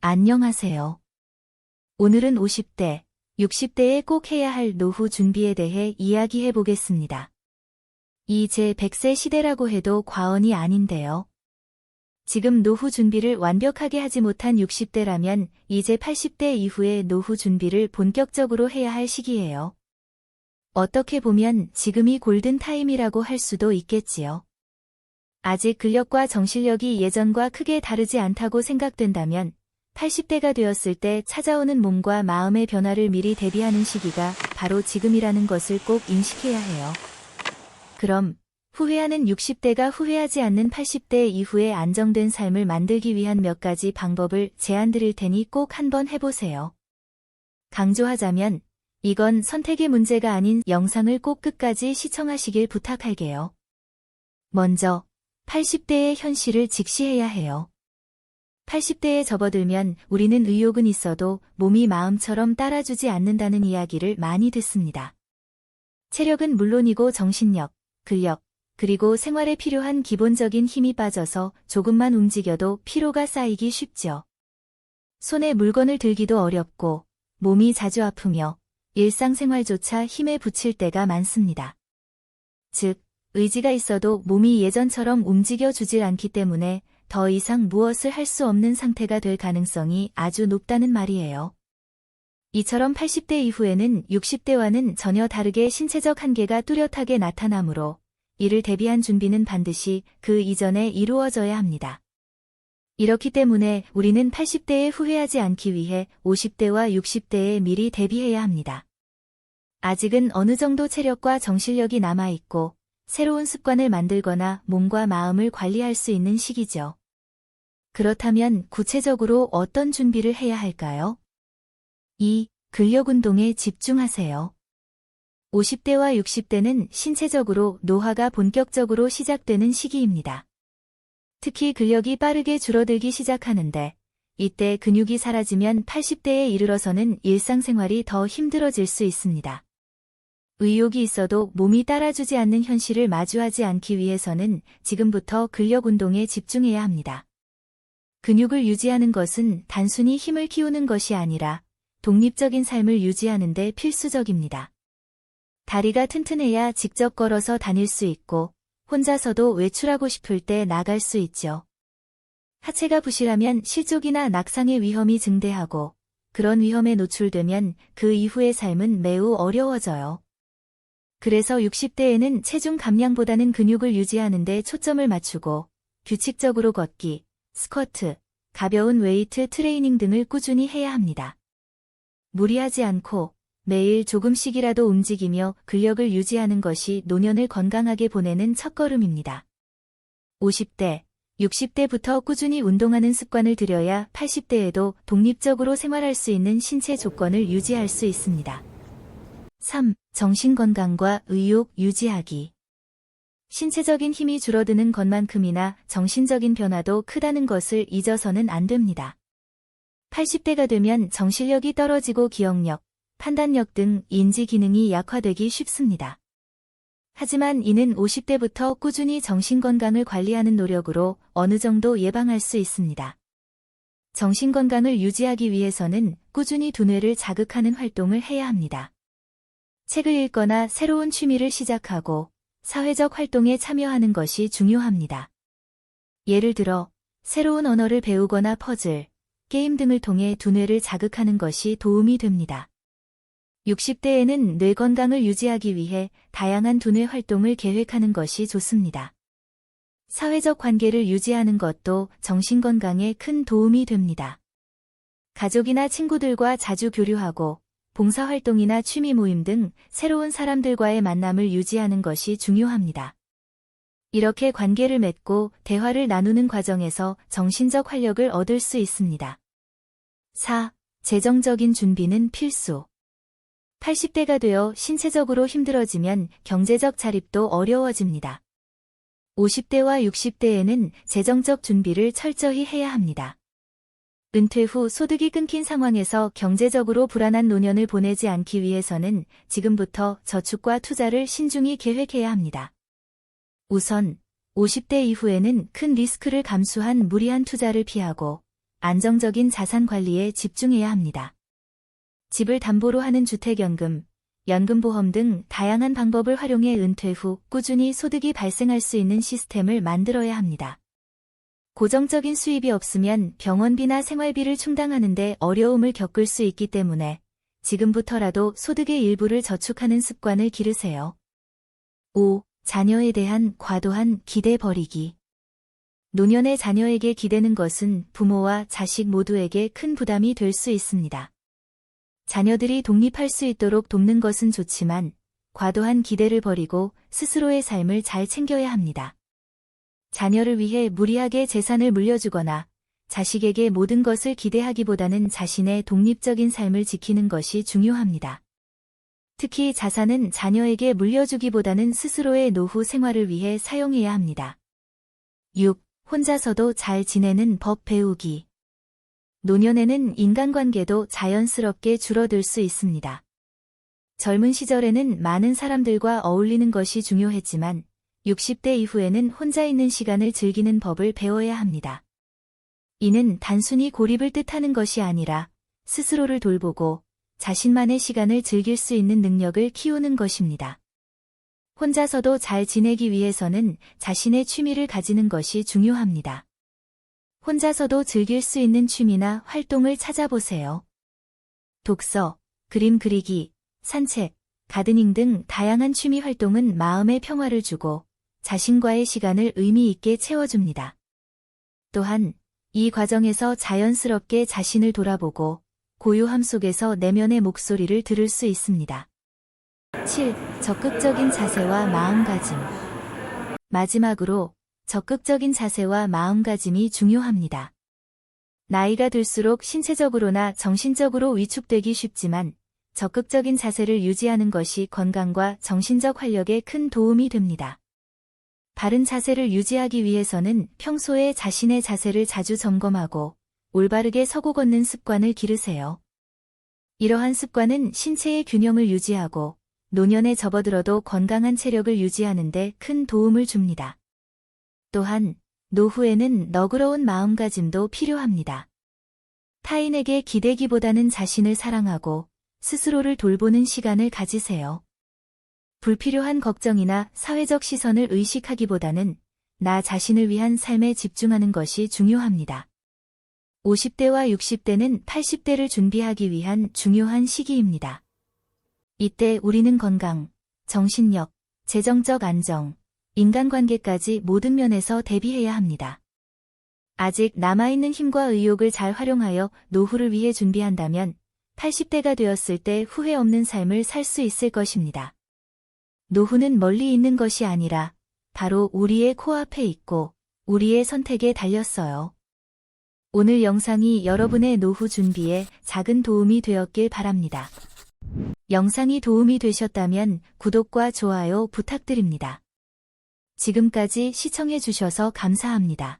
안녕하세요. 오늘은 50대, 60대에 꼭 해야 할 노후 준비에 대해 이야기해 보겠습니다. 제 100세 시대라고 해도 과언이 아닌데요. 지금 노후 준비를 완벽하게 하지 못한 60대라면 이제 80대 이후의 노후 준비를 본격적으로 해야 할 시기예요. 어떻게 보면 지금이 골든타임이라고 할 수도 있겠지요. 아직 근력과 정신력이 예전과 크게 다르지 않다고 생각된다면 80대가 되었을 때 찾아오는 몸과 마음의 변화를 미리 대비하는 시기가 바로 지금이라는 것을 꼭 인식해야 해요. 그럼 후회하는 60대가 후회하지 않는 80대 이후의 안정된 삶을 만들기 위한 몇 가지 방법을 제안드릴 테니 꼭 한번 해보세요. 강조하자면 이건 선택의 문제가 아닌 영상을 꼭 끝까지 시청하시길 부탁할게요. 먼저 80대의 현실을 직시해야 해요. 80대에 접어들면 우리는 의욕은 있어도 몸이 마음처럼 따라주지 않는다는 이야기를 많이 듣습니다. 체력은 물론이고 정신력, 근력, 그리고 생활에 필요한 기본적인 힘이 빠져서 조금만 움직여도 피로가 쌓이기 쉽죠. 손에 물건을 들기도 어렵고 몸이 자주 아프며 일상생활조차 힘에 부칠 때가 많습니다. 즉, 의지가 있어도 몸이 예전처럼 움직여주질 않기 때문에 더 이상 무엇을 할 수 없는 상태가 될 가능성이 아주 높다는 말이에요. 이처럼 80대 이후에는 60대와는 전혀 다르게 신체적 한계가 뚜렷하게 나타나므로 이를 대비한 준비는 반드시 그 이전에 이루어져야 합니다. 이렇기 때문에 우리는 80대에 후회하지 않기 위해 50대와 60대에 미리 대비해야 합니다. 아직은 어느 정도 체력과 정신력이 남아있고 새로운 습관을 만들거나 몸과 마음을 관리할 수 있는 시기죠. 그렇다면 구체적으로 어떤 준비를 해야 할까요? 2. 근력 운동에 집중하세요. 50대와 60대는 신체적으로 노화가 본격적으로 시작되는 시기입니다. 특히 근력이 빠르게 줄어들기 시작하는데 이때 근육이 사라지면 80대에 이르러서는 일상생활이 더 힘들어질 수 있습니다. 의욕이 있어도 몸이 따라주지 않는 현실을 마주하지 않기 위해서는 지금부터 근력 운동에 집중해야 합니다. 근육을 유지하는 것은 단순히 힘을 키우는 것이 아니라 독립적인 삶을 유지하는 데 필수적입니다. 다리가 튼튼해야 직접 걸어서 다닐 수 있고 혼자서도 외출하고 싶을 때 나갈 수 있죠. 하체가 부실하면 실족이나 낙상의 위험이 증대하고 그런 위험에 노출되면 그 이후의 삶은 매우 어려워져요. 그래서 60대에는 체중 감량보다는 근육을 유지하는 데 초점을 맞추고 규칙적으로 걷기, 스쿼트, 가벼운 웨이트 트레이닝 등을 꾸준히 해야 합니다. 무리하지 않고 매일 조금씩이라도 움직이며 근력을 유지하는 것이 노년을 건강하게 보내는 첫걸음입니다. 50대, 60대부터 꾸준히 운동하는 습관을 들여야 80대에도 독립적으로 생활할 수 있는 신체 조건을 유지할 수 있습니다. 3. 정신건강과 의욕 유지하기. 신체적인 힘이 줄어드는 것만큼이나 정신적인 변화도 크다는 것을 잊어서는 안 됩니다. 80대가 되면 정신력이 떨어지고 기억력, 판단력 등 인지 기능이 약화되기 쉽습니다. 하지만 이는 50대부터 꾸준히 정신건강을 관리하는 노력으로 어느 정도 예방할 수 있습니다. 정신건강을 유지하기 위해서는 꾸준히 두뇌를 자극하는 활동을 해야 합니다. 책을 읽거나 새로운 취미를 시작하고 사회적 활동에 참여하는 것이 중요합니다. 예를 들어 새로운 언어를 배우거나 퍼즐, 게임 등을 통해 두뇌를 자극하는 것이 도움이 됩니다. 60대에는 뇌 건강을 유지하기 위해 다양한 두뇌 활동을 계획하는 것이 좋습니다. 사회적 관계를 유지하는 것도 정신건강에 큰 도움이 됩니다. 가족이나 친구들과 자주 교류하고 봉사활동이나 취미 모임 등 새로운 사람들과의 만남을 유지하는 것이 중요합니다. 이렇게 관계를 맺고 대화를 나누는 과정에서 정신적 활력을 얻을 수 있습니다. 4. 재정적인 준비는 필수. 80대가 되어 신체적으로 힘들어지면 경제적 자립도 어려워집니다. 50대와 60대에는 재정적 준비를 철저히 해야 합니다. 은퇴 후 소득이 끊긴 상황에서 경제적으로 불안한 노년을 보내지 않기 위해서는 지금부터 저축과 투자를 신중히 계획해야 합니다. 우선 50대 이후에는 큰 리스크를 감수한 무리한 투자를 피하고 안정적인 자산 관리에 집중해야 합니다. 집을 담보로 하는 주택연금, 연금보험 등 다양한 방법을 활용해 은퇴 후 꾸준히 소득이 발생할 수 있는 시스템을 만들어야 합니다. 고정적인 수입이 없으면 병원비나 생활비를 충당하는 데 어려움을 겪을 수 있기 때문에 지금부터라도 소득의 일부를 저축하는 습관을 기르세요. 5. 자녀에 대한 과도한 기대 버리기. 노년의 자녀에게 기대는 것은 부모와 자식 모두에게 큰 부담이 될 수 있습니다. 자녀들이 독립할 수 있도록 돕는 것은 좋지만 과도한 기대를 버리고 스스로의 삶을 잘 챙겨야 합니다. 자녀를 위해 무리하게 재산을 물려주거나 자식에게 모든 것을 기대하기보다는 자신의 독립적인 삶을 지키는 것이 중요합니다. 특히 자산은 자녀에게 물려주기보다는 스스로의 노후 생활을 위해 사용해야 합니다. 6. 혼자서도 잘 지내는 법 배우기. 노년에는 인간관계도 자연스럽게 줄어들 수 있습니다. 젊은 시절에는 많은 사람들과 어울리는 것이 중요했지만 60대 이후에는 혼자 있는 시간을 즐기는 법을 배워야 합니다. 이는 단순히 고립을 뜻하는 것이 아니라 스스로를 돌보고 자신만의 시간을 즐길 수 있는 능력을 키우는 것입니다. 혼자서도 잘 지내기 위해서는 자신의 취미를 가지는 것이 중요합니다. 혼자서도 즐길 수 있는 취미나 활동을 찾아보세요. 독서, 그림 그리기, 산책, 가드닝 등 다양한 취미 활동은 마음의 평화를 주고 자신과의 시간을 의미 있게 채워줍니다. 또한 이 과정에서 자연스럽게 자신을 돌아보고 고요함 속에서 내면의 목소리를 들을 수 있습니다. 7. 적극적인 자세와 마음가짐. 마지막으로 적극적인 자세와 마음가짐이 중요합니다. 나이가 들수록 신체적으로나 정신적으로 위축되기 쉽지만 적극적인 자세를 유지하는 것이 건강과 정신적 활력에 큰 도움이 됩니다. 바른 자세를 유지하기 위해서는 평소에 자신의 자세를 자주 점검하고 올바르게 서고 걷는 습관을 기르세요. 이러한 습관은 신체의 균형을 유지하고 노년에 접어들어도 건강한 체력을 유지하는 데 큰 도움을 줍니다. 또한 노후에는 너그러운 마음가짐도 필요합니다. 타인에게 기대기보다는 자신을 사랑하고 스스로를 돌보는 시간을 가지세요. 불필요한 걱정이나 사회적 시선을 의식하기보다는 나 자신을 위한 삶에 집중하는 것이 중요합니다. 50대와 60대는 80대를 준비하기 위한 중요한 시기입니다. 이때 우리는 건강, 정신력, 재정적 안정, 인간관계까지 모든 면에서 대비해야 합니다. 아직 남아있는 힘과 의욕을 잘 활용하여 노후를 위해 준비한다면 80대가 되었을 때 후회 없는 삶을 살 수 있을 것입니다. 노후는 멀리 있는 것이 아니라 바로 우리의 코앞에 있고 우리의 선택에 달렸어요. 오늘 영상이 여러분의 노후 준비에 작은 도움이 되었길 바랍니다. 영상이 도움이 되셨다면 구독과 좋아요 부탁드립니다. 지금까지 시청해 주셔서 감사합니다.